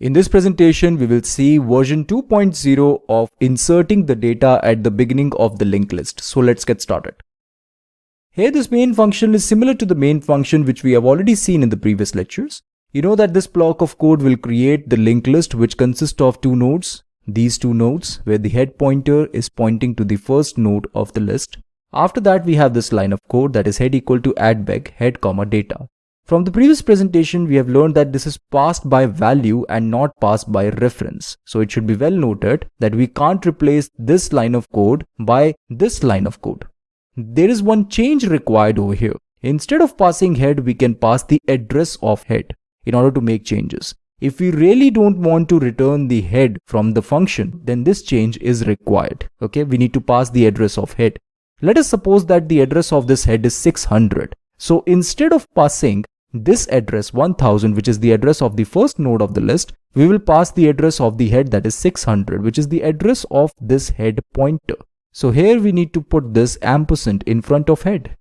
In this presentation, we will see version 2.0 of inserting the data at the beginning of the linked list. So let's get started. Here this main function is similar to the main function which we have already seen in the previous lectures. You know that this block of code will create the linked list which consists of two nodes. These two nodes where the head pointer is pointing to the first node of the list. After that we have this line of code that is head equal to addBeg head comma data. From the previous presentation, we have learned that this is passed by value and not passed by reference. So it should be well noted that we can't replace this line of code by this line of code. There is one change required over here. Instead of passing head, we can pass the address of head in order to make changes. If we really don't want to return the head from the function, then this change is required. Okay, we need to pass the address of head. Let us suppose that the address of this head is 600. So instead of passing this address 1000, which is the address of the first node of the list, we will pass the address of the head that is 600, which is the address of this head pointer. So here we need to put this ampersand in front of head.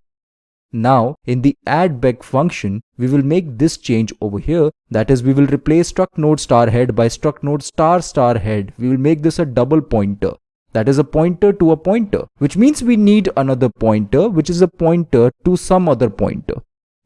Now in the addBeg function, we will make this change over here. That is, we will replace struct node star head by struct node star star head. We will make this a double pointer. That is a pointer to a pointer, which means we need another pointer, which is a pointer to some other pointer.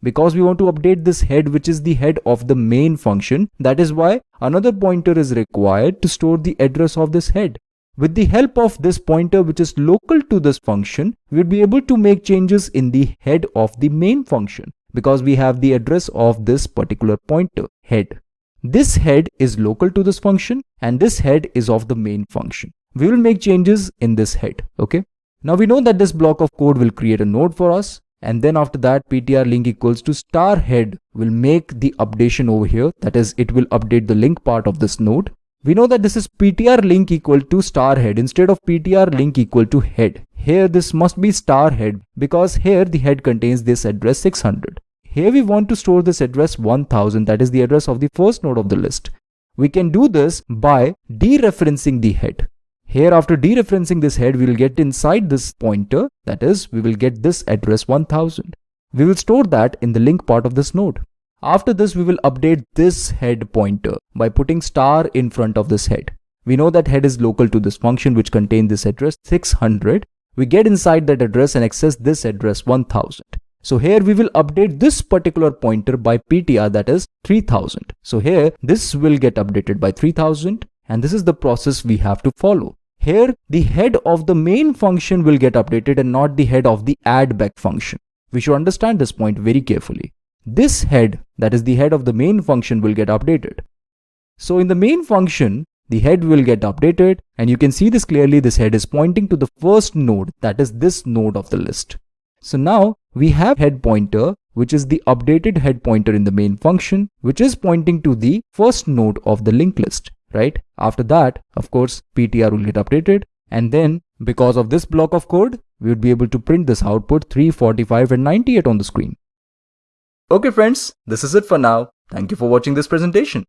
Because we want to update this head, which is the head of the main function, that is why another pointer is required to store the address of this head. With the help of this pointer, which is local to this function, we will be able to make changes in the head of the main function because we have the address of this particular pointer, head. This head is local to this function and this head is of the main function. We will make changes in this head. Okay. Now we know that this block of code will create a node for us. And then after that, ptr link equals to star head will make the updation over here. That is, it will update the link part of this node. We know that this is ptr link equal to star head instead of ptr link equal to head. Here this must be star head because here the head contains this address 600. Here we want to store this address 1000, that is the address of the first node of the list. We can do this by dereferencing the head. Here after dereferencing this head, we will get inside this pointer, that is, we will get this address 1000. We will store that in the link part of this node. After this, we will update this head pointer by putting star in front of this head. We know that head is local to this function which contains this address 600. We get inside that address and access this address 1000. So here we will update this particular pointer by ptr, that is 3000. So here this will get updated by 3000 and this is the process we have to follow. Here, the head of the main function will get updated and not the head of the addBeg function. We should understand this point very carefully. This head, that is the head of the main function, will get updated. So in the main function, the head will get updated and you can see this clearly. This head is pointing to the first node, that is this node of the list. So now we have head pointer, which is the updated head pointer in the main function, which is pointing to the first node of the linked list. Right? After that, of course, ptr will get updated. And then because of this block of code, we would be able to print this output 345 and 98 on the screen. Okay friends, this is it for now. Thank you for watching this presentation.